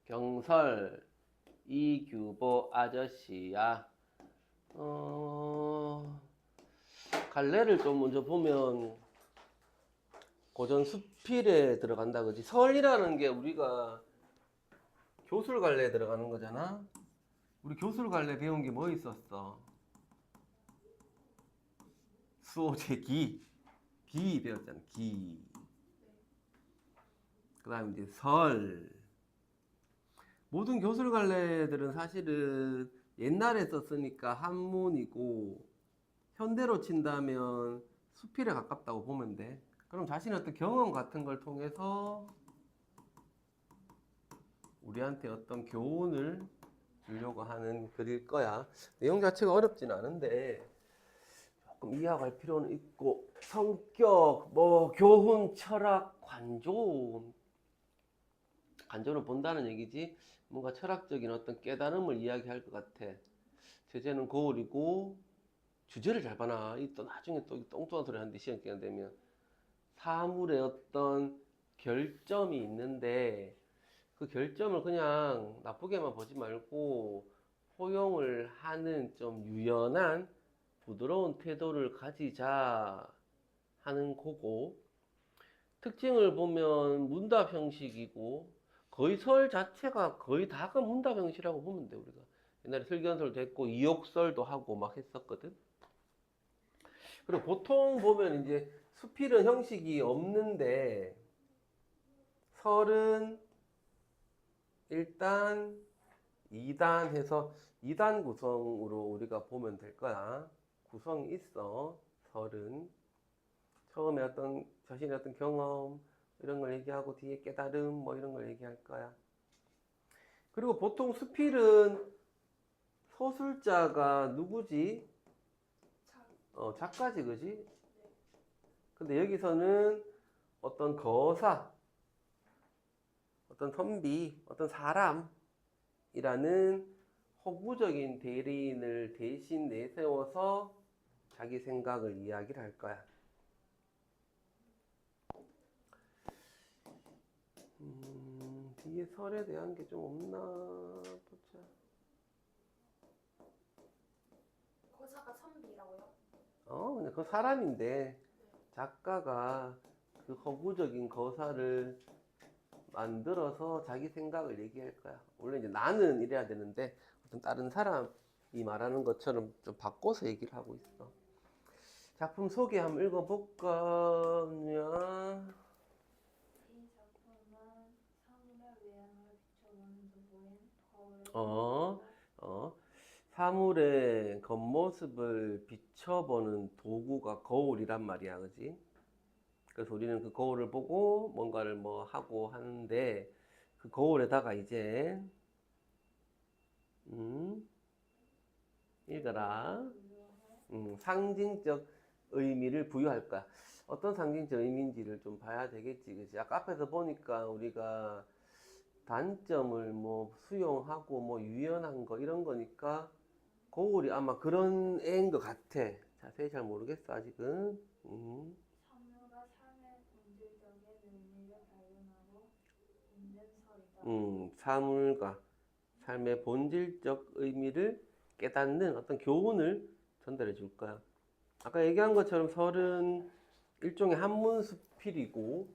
경설 이규보 아저씨야. 갈래를 좀 먼저 보면 고전 수필에 들어간다 그지. 설이라는 게 우리가 교술 갈래에 들어가는 거잖아. 우리 교술 갈래 배운 게 뭐 있었어? 수호제 기 배웠잖아. 기. 그 다음에 이제 설. 모든 교술 갈래들은 사실은 옛날에 썼으니까 한문이고, 현대로 친다면 수필에 가깝다고 보면 돼. 그럼 자신의 어떤 경험 같은 걸 통해서 우리한테 어떤 교훈을 주려고 하는 글일 거야. 내용 자체가 어렵진 않은데 조금 이해할 필요는 있고, 성격, 뭐 교훈, 철학, 관조를 본다는 얘기지. 뭔가 철학적인 어떤 깨달음을 이야기할 것 같아. 제재는 거울이고, 주제를 잘 봐놔. 이 또 나중에 또 똥똥한 소리 하는데 시험 기간 되면 사물의 어떤 결점이 있는데 그 결점을 그냥 나쁘게만 보지 말고 포용을 하는 좀 유연한 부드러운 태도를 가지자 하는 거고, 특징을 보면 문답 형식이고 거의 설 자체가 거의 다가 문답 형식이라고 보면 돼. 우리가 옛날에 설견설도 했고 이욕설도 하고 막 했었거든. 그리고 보통 보면 이제 수필은 형식이 없는데 설은 일단 2단 해서 2단 구성으로 우리가 보면 될 거야. 구성이 있어. 설은 처음에 어떤 자신의 어떤 경험 이런 걸 얘기하고 뒤에 깨달음 뭐 이런 걸 얘기할 거야. 그리고 보통 수필은 서술자가 누구지? 작가지, 그지? 근데 여기서는 어떤 거사, 어떤 선비, 어떤 사람이라는 허구적인 대리인을 대신 내세워서 자기 생각을 이야기를 할 거야. 뒤에 설에 대한 게 좀 없나 보자. 거사가 선비라고요? 근데 그 사람인데 작가가 그 허구적인 거사를 만들어서 자기 생각을 얘기할 거야. 원래 이제 나는 이래야 되는데 어떤 다른 사람이 말하는 것처럼 좀 바꿔서 얘기를 하고 있어. 작품 소개 한번 읽어볼까? 이 작품은 사물의 외양을 비춰보는 도구인 거울의 어, 도구입니다. 어. 사물의 겉모습을 비춰보는 도구가 거울이란 말이야, 그지? 그래서 우리는 그 거울을 보고 뭔가를 뭐 하고 하는데 그 거울에다가 이제 음, 읽어라. 상징적 의미를 부여할 거야. 어떤 상징적 의미인지를 좀 봐야 되겠지, 그지? 아까 앞에서 보니까 우리가 단점을 뭐 수용하고 뭐 유연한 거 이런 거니까 거울이 아마 그런 애인 것 같아. 자세히 잘 모르겠어 아직은. 사물과 삶의 본질적인 의미를 발견하고 있는 설이다. 사물과 삶의 본질적 의미를 깨닫는 어떤 교훈을 전달해 줄 거야. 아까 얘기한 것처럼 설은 일종의 한문 수필이고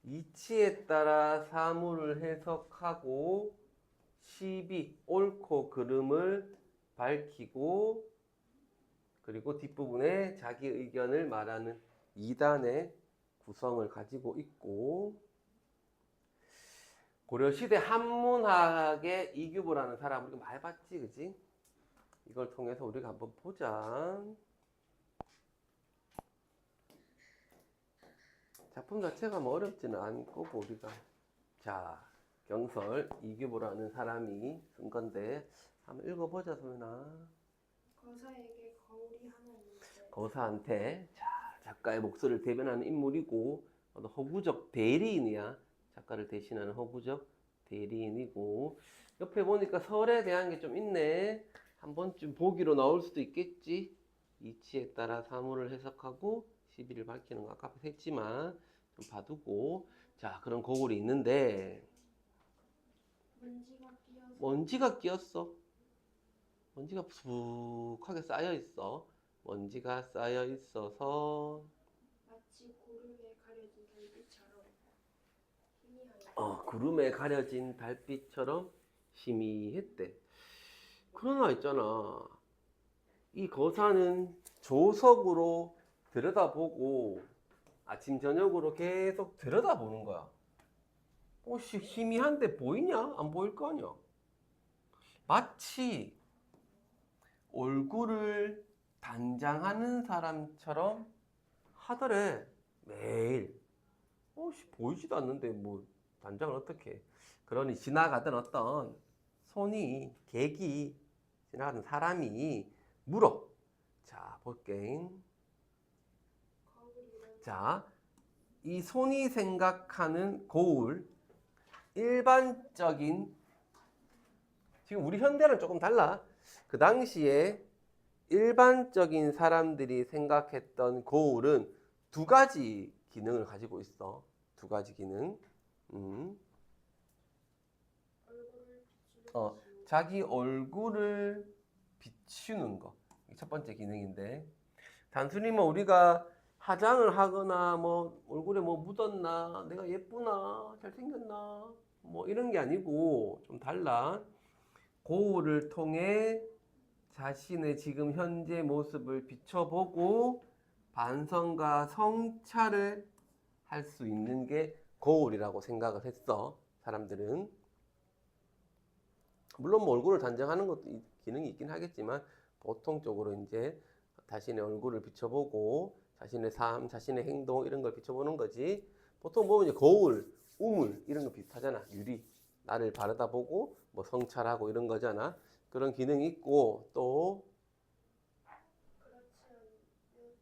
이치에 따라 사물을 해석하고 시비, 옳고 그름을 밝히고 그리고 뒷부분에 자기 의견을 말하는 2단의 구성을 가지고 있고, 고려시대 한문학의 이규보라는 사람 우리가 많이 봤지, 그지? 이걸 통해서 우리가 한번 보자. 작품 자체가 뭐 어렵지는 않고 우리가 자 경설 이규보라는 사람이 쓴 건데 한번 읽어보자 소연아. 거사에게 거울이 하나 있는데 거사한테 자 작가의 목소리를 대변하는 인물이고 어떤 허구적 대리인이야. 작가를 대신하는 허구적 대리인이고 옆에 보니까 설에 대한 게 좀 있네. 한 번쯤 보기로 나올 수도 있겠지. 이치에 따라 사물을 해석하고 시비를 밝히는 거 아까 했지만 좀 봐두고 자 그런 거울이 있는데 먼지가 끼어서 먼지가 끼었어. 먼지가 푹하게 쌓여 있어. 먼지가 쌓여 있어서 마치 구름에 가려진 달빛처럼 희미하였다. 구름에 가려진 달빛처럼 희미했대. 그러나 있잖아. 이 거사는 조석으로 들여다보고 아침 저녁으로 계속 들여다보는 거야. 혹시 희미한데 보이냐? 안 보일 거 아니야. 마치 얼굴을 단장하는 사람처럼 하더래. 매일. 보이지도 않는데 뭐 단장을 어떻게 해. 그러니 지나가던 어떤 손이, 객이, 지나가는 사람이 물어. 자, 볼게. 거울이란 자, 이 손이 생각하는 거울, 일반적인, 지금 우리 현대랑 조금 달라. 그 당시에 일반적인 사람들이 생각했던 거울은 두 가지 기능을 가지고 있어. 두 가지 기능. 얼굴을 비추는 어, 것이요. 자기 얼굴을 비추는 거. 이게 첫 번째 기능인데, 단순히 뭐 우리가 화장을 하거나 뭐 얼굴에 뭐 묻었나, 내가 예쁘나, 잘생겼나, 뭐 이런 게 아니고 좀 달라. 거울을 통해 자신의 지금 현재 모습을 비춰보고 반성과 성찰을 할 수 있는 게 거울이라고 생각을 했어, 사람들은. 물론 뭐 얼굴을 단정하는 것도 기능이 있긴 하겠지만 보통적으로 이제 자신의 얼굴을 비춰보고 자신의 삶, 자신의 행동 이런 걸 비춰보는 거지. 보통 보면 이제 거울, 우물 이런 거 비슷하잖아. 유리. 나를 바라다보고 뭐 성찰하고 이런 거잖아. 그런 기능이 있고 또 그렇지 않으면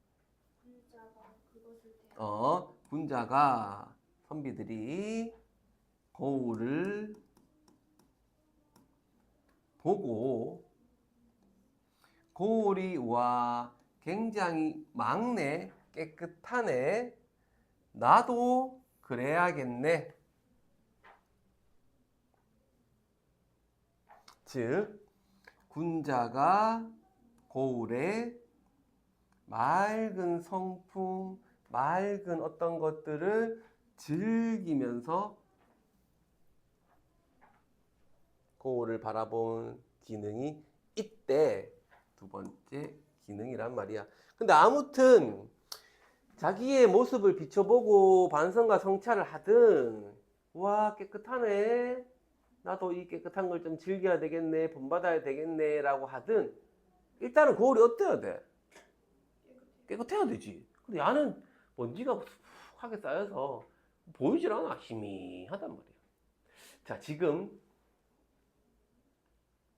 군자가 그것을 대하여 군자가 선비들이 거울을 보고 거울이 와 굉장히 맑네, 깨끗하네, 나도 그래야겠네. 즉 군자가 거울에 맑은 성품, 맑은 어떤 것들을 즐기면서 거울을 바라본 기능이 있대. 두 번째 기능이란 말이야. 근데 아무튼 자기의 모습을 비춰보고 반성과 성찰을 하든, 와 깨끗하네, 나도 이 깨끗한 걸 좀 즐겨야 되겠네, 본받아야 되겠네 라고 하든, 일단은 거울이 어때야 돼? 깨끗해야 되지. 근데 야는 먼지가 푹하게 쌓여서 보이질 않아. 희미하단 말이야. 자, 지금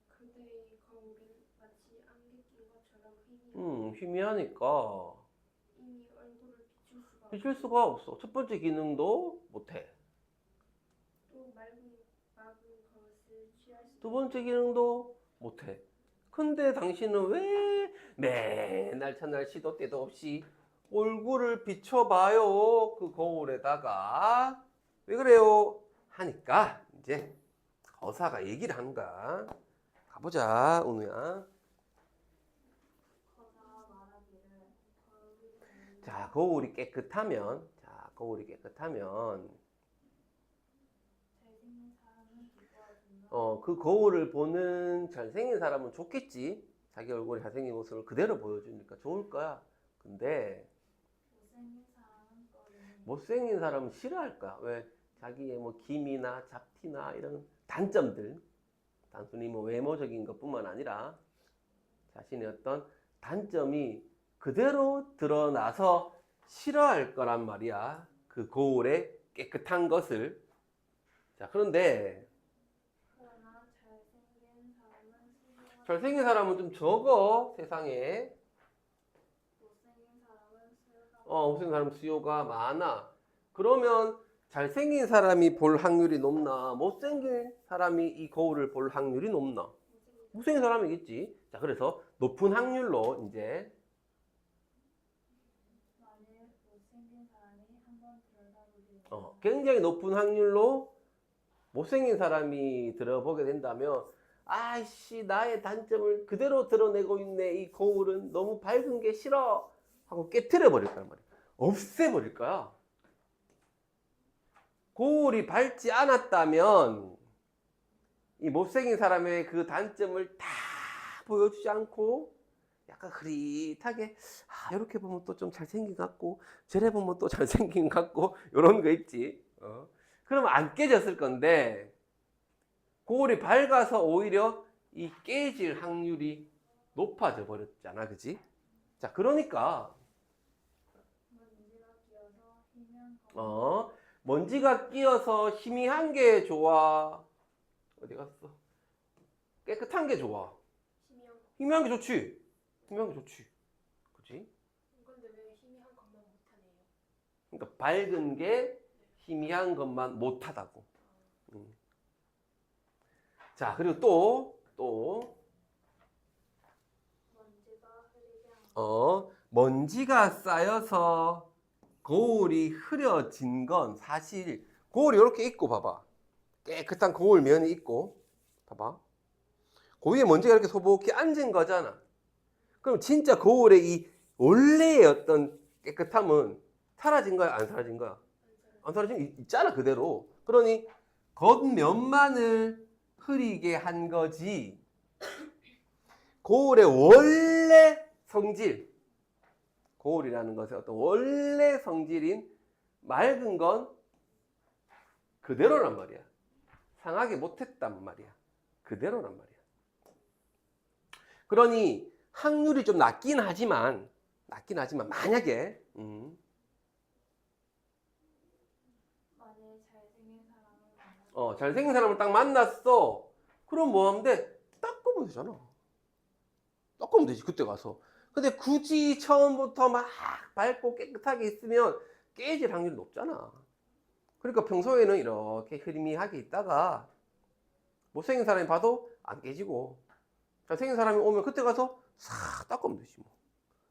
그대의 거울은 마치 안개 낀 것처럼 희미하고 희미하니까 이미 얼굴을 비출 수가 비출 없고 수가 없어. 첫 번째 기능도 못해. 또 맑은 것을 취할 수 두 번째 기능도 못해. 근데 당신은 왜 맨날 첫날 시도 때도 없이 얼굴을 비춰봐요, 그 거울에다가. 왜 그래요? 하니까 이제 거사가 얘기를 하는 거야. 가보자, 은우야. 거사가 말하기를 거울이 보는 자, 거울이 깨끗하면, 자, 거울이 깨끗하면, 잘생긴 사람은 기뻐하지만 그 거울을 보는 잘생긴 사람은 좋겠지. 자기 얼굴에 잘생긴 모습을 그대로 보여주니까 좋을 거야. 근데 못생긴 사람은 꺼리니 못생긴 사람은 싫어할 거야. 왜? 자기의 뭐 기미나 잡티나 이런 단점들, 단순히 뭐 외모적인 것뿐만 아니라 자신의 어떤 단점이 그대로 드러나서 싫어할 거란 말이야. 그 거울의 깨끗한 것을. 자, 그런데 그러나 잘생긴 사람은 수고가 잘생긴 사람은 좀 적어, 세상에. 못생긴 사람은 수요가 못생긴 사람 수요가 많아. 그러면 잘생긴 사람이 볼 확률이 높나, 못생긴 사람이 이 거울을 볼 확률이 높나? 못생긴 사람이겠지. 자, 그래서 높은 확률로 이제 만일 못생긴 사람이 한번 들여다보기를 굉장히 높은 확률로 못생긴 사람이 들어보게 된다면 아이씨 나의 단점을 그대로 드러내고 있네. 이 거울은 너무 밝은 게 싫어 하고 깨트려 버릴 거란 말이야. 없애버릴 거야. 거울이 밝지 않았다면 이 못생긴 사람의 그 단점을 다 보여주지 않고 약간 흐릿하게 이렇게 보면 또 좀 잘생긴 것 같고 저래 보면 또 잘생긴 것 같고 이런 거 있지. 그러면 안 깨졌을 건데 거울이 밝아서 오히려 이 깨질 확률이 높아져 버렸잖아, 그지? 자, 그러니까 먼지가 끼어서 희미한 거울. 먼지가 끼어서 희미한 게 좋아. 어디 갔어? 깨끗한 게 좋아. 희미한 거. 희미한 게 좋지. 희미한 게 좋지. 그지? 근데 왜 희미한 것만 못하네요? 그러니까 밝은 게 희미한 것만 못하다고. 자, 그리고 또 먼지가 흐리게 한 거. 먼지가 쌓여서 거울이 흐려진 건 사실 거울이 이렇게 있고 봐봐. 깨끗한 거울 면이 있고 봐봐. 그 위에 먼지가 이렇게 소복히 앉은 거잖아. 그럼 진짜 거울의 이 원래의 어떤 깨끗함은 사라진 거야, 안 사라진 거야? 안 사라진 있잖아, 그대로. 그러니 겉면만을 흐리게 한 거지. 거울의 원래 성질, 거울이라는 것의 어떤 원래 성질인 맑은 건 그대로란 말이야. 상하게 못했단 말이야. 그대로란 말이야. 그러니 확률이 좀 낮긴 하지만 만약에 만약에 잘생긴 사람을 만나서 잘생긴 사람을 딱 만났어. 그럼 뭐 하면 돼? 닦으면 되잖아. 닦으면 되지, 그때 가서. 근데 굳이 처음부터 막 밝고 깨끗하게 있으면 깨질 확률이 높잖아. 그러니까 평소에는 이렇게 흐리미하게 있다가 못생긴 사람이 봐도 안 깨지고 잘생긴 사람이 오면 그때 가서 싹 닦으면 되지 뭐.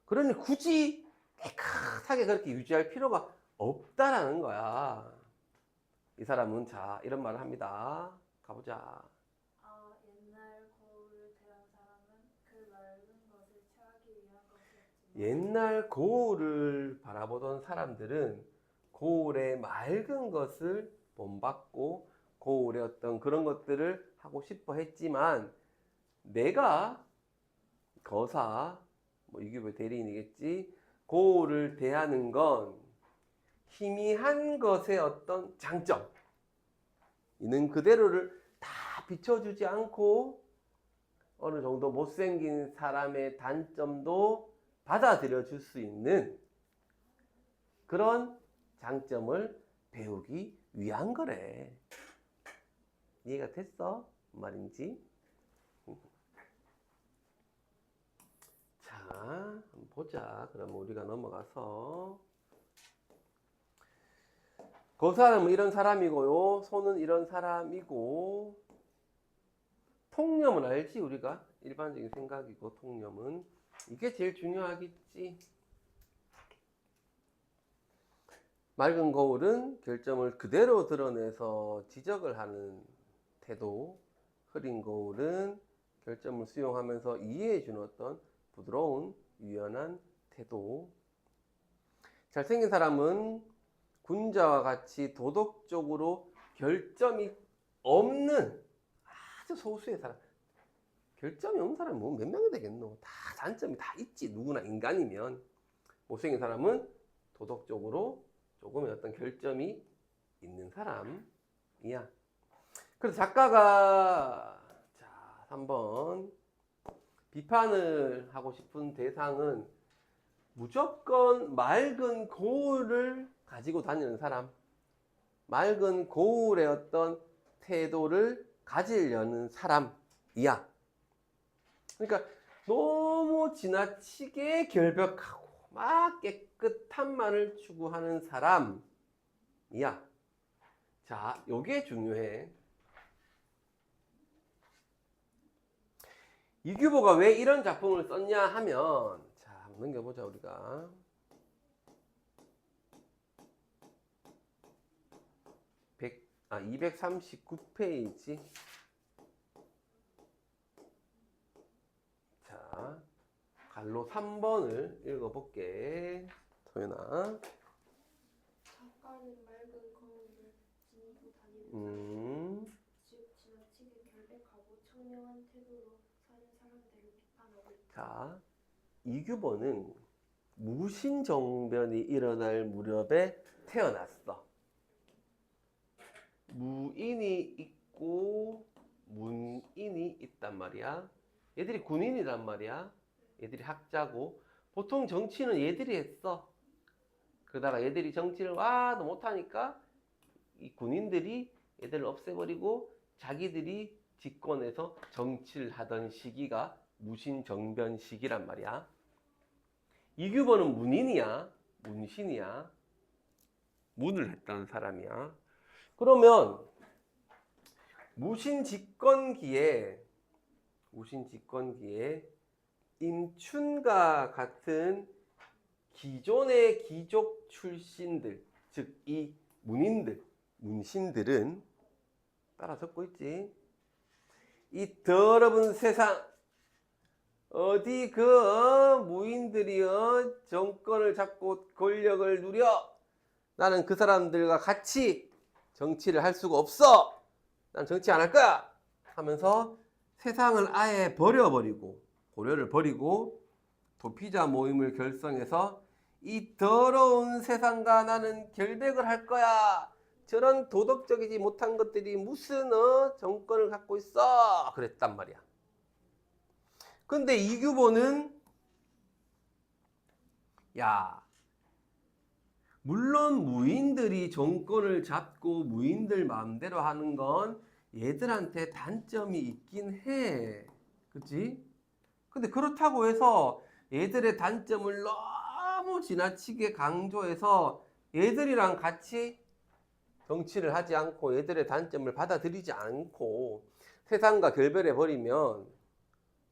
그러니 굳이 깨끗하게 그렇게 유지할 필요가 없다라는 거야. 이 사람은 자 이런 말을 합니다. 가보자. 옛날 거울을 대한 사람은 그 맑은 것을 취하기 위한 것이었지만 옛날 거울을 바라보던 사람들은 거울의 맑은 것을 본받고 거울의 어떤 그런 것들을 하고 싶어 했지만 내가 거사 뭐 유교부 대리인이겠지. 거울을 대하는 건 희미한 것의 어떤 장점 있는 그대로를 다 비춰주지 않고 어느 정도 못생긴 사람의 단점도 받아들여 줄 수 있는 그런 장점을 배우기 위한 거래. 이해가 됐어? 뭔 말인지? 자, 한번 보자. 그럼 우리가 넘어가서 그 사람은 이런 사람이고요. 손은 이런 사람이고 통념은 알지? 우리가 일반적인 생각이고 통념은 이게 제일 중요하겠지. 맑은 거울은 결점을 그대로 드러내서 지적을 하는 태도, 흐린 거울은 결점을 수용하면서 이해해주는 어떤 부드러운 유연한 태도. 잘생긴 사람은 군자와 같이 도덕적으로 결점이 없는 아주 소수의 사람. 결점이 없는 사람이 뭐 몇 명이 되겠노? 다 단점이 다 있지. 누구나 인간이면. 못생긴 사람은 도덕적으로 조금의 어떤 결점이 있는 사람이야. 그래서 작가가 자 3번 비판을 하고 싶은 대상은 무조건 맑은 거울을 가지고 다니는 사람, 맑은 거울의 어떤 태도를 가지려는 사람이야. 그러니까 너무 지나치게 결벽하고 막 깨끗함만을 추구하는 사람이야. 자, 요게 중요해. 이규보가 왜 이런 작품을 썼냐 하면 자, 한번 넘겨보자 우리가. 239페이지. 자, 갈로 3번을 읽어볼게. 소연아. 작가는 맑은 거울을 지니고 다니는 사람, 즉 지나치게 결백하고 청명한 태도로 사는 사람들을 비판하고 있다. 자, 이규보는 무신정변이 일어날 무렵에 태어났어. 무인이 있고 문인이 있단 말이야. 얘들이 군인이란 말이야. 얘들이 학자고. 보통 정치는 얘들이 했어. 그러다가 얘들이 정치를 와도 못하니까 이 군인들이 얘들을 없애버리고 자기들이 집권해서 정치를 하던 시기가 무신정변 시기란 말이야. 이규보는 문인이야. 문신이야. 문을 했다는 사람이야. 그러면 무신집권기에 임춘과 같은 기존의 귀족 출신들, 즉 이 문인들, 문신들은 따라 적고 있지. 이 더러운 세상, 어디 무인들이 정권을 잡고 권력을 누려. 나는 그 사람들과 같이 정치를 할 수가 없어. 난 정치 안 할 거야. 하면서 세상을 아예 버려버리고 고려를 버리고 도피자 모임을 결성해서 이 더러운 세상과 나는 결백을 할 거야. 저런 도덕적이지 못한 것들이 무슨 정권을 갖고 있어. 그랬단 말이야. 근데 이규보는 야, 물론 무인들이 정권을 잡고 무인들 마음대로 하는 건 얘들한테 단점이 있긴 해. 그치? 근데 그렇다고 해서 얘들의 단점을 너무 지나치게 강조해서 얘들이랑 같이 정치를 하지 않고 얘들의 단점을 받아들이지 않고 세상과 결별해 버리면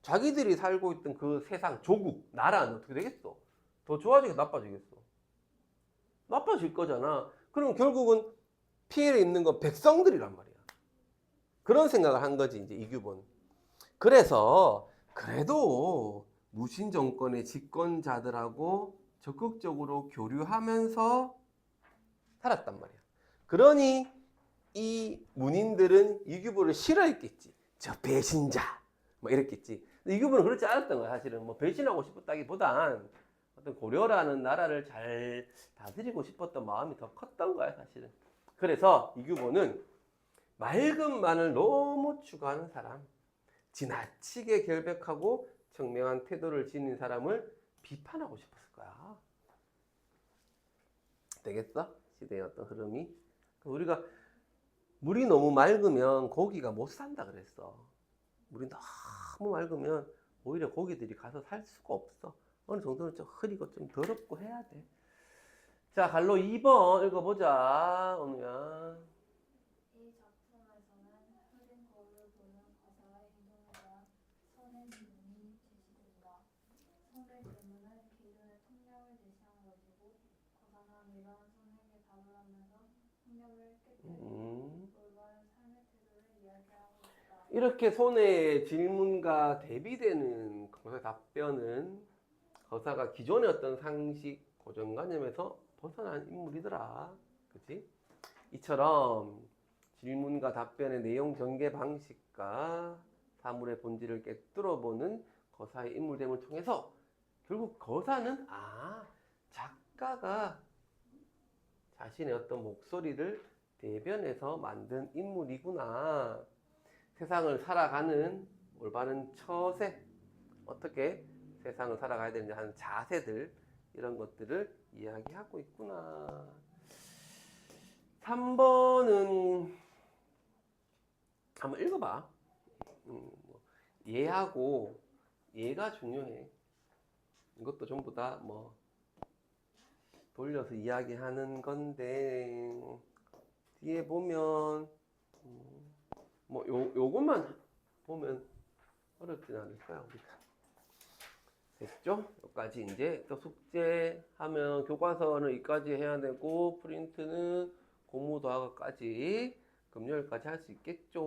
자기들이 살고 있던 그 세상, 조국, 나라는 어떻게 되겠어? 더 좋아지겠어? 나빠지겠어? 나빠질 거잖아. 그럼 결국은 피해를 입는 건 백성들이란 말이야. 그런 생각을 한 거지, 이제 이규보는. 그래서 그래도 무신 정권의 집권자들하고 적극적으로 교류하면서 살았단 말이야. 그러니 이 문인들은 이규보를 싫어했겠지. 저 배신자, 뭐 이랬겠지. 근데 이규보는 그렇지 않았던 거야. 사실은 뭐 배신하고 싶었다기보단 어떤 고려라는 나라를 잘 다스리고 싶었던 마음이 더 컸던 거야, 사실은. 그래서 이규보는 맑은 만을 너무 추구하는 사람, 지나치게 결백하고 청명한 태도를 지닌 사람을 비판하고 싶었을 거야. 되겠어? 시대의 어떤 흐름이. 우리가 물이 너무 맑으면 고기가 못 산다 그랬어. 물이 너무 맑으면 오히려 고기들이 가서 살 수가 없어. 어느 정도는 좀 흐리고 좀 더럽고 해야 돼. 자, 갈로 2번 읽어보자, 오늘야. 이 작품에서는 흐린 거울을 보는 거사의 행동에 대한 선의 기준이 제시된다. 선의 견문은 기존의 통념을 제시한 것이고, 거사는 이러한 선에게 답을 하면서 통념을 깨뜨리고 올바른 삶의 태도를 이야기하고 있다. 이렇게 손의 질문과 대비되는 거사 답변은 거사가 기존의 어떤 상식, 고정관념에서 벗어난 인물이더라. 그치? 이처럼 질문과 답변의 내용 전개 방식과 사물의 본질을 꿰뚫어보는 거사의 인물됨을 통해서 결국 거사는 작가가 자신의 어떤 목소리를 대변해서 만든 인물이구나. 세상을 살아가는 올바른 처세, 어떻게 세상을 살아가야 되는지 하는 자세들, 이런 것들을 이야기하고 있구나. 3번은 한번 읽어봐. 예하고 예가 중요해. 이것도 전부 다 돌려서 이야기하는 건데, 뒤에 보면 요것만 보면 어렵진 않을 거야, 우리가. 됐죠? 여기까지 이제 또 숙제하면 교과서는 여기까지 해야 되고, 프린트는 공무도하고까지. 금요일까지 할 수 있겠죠?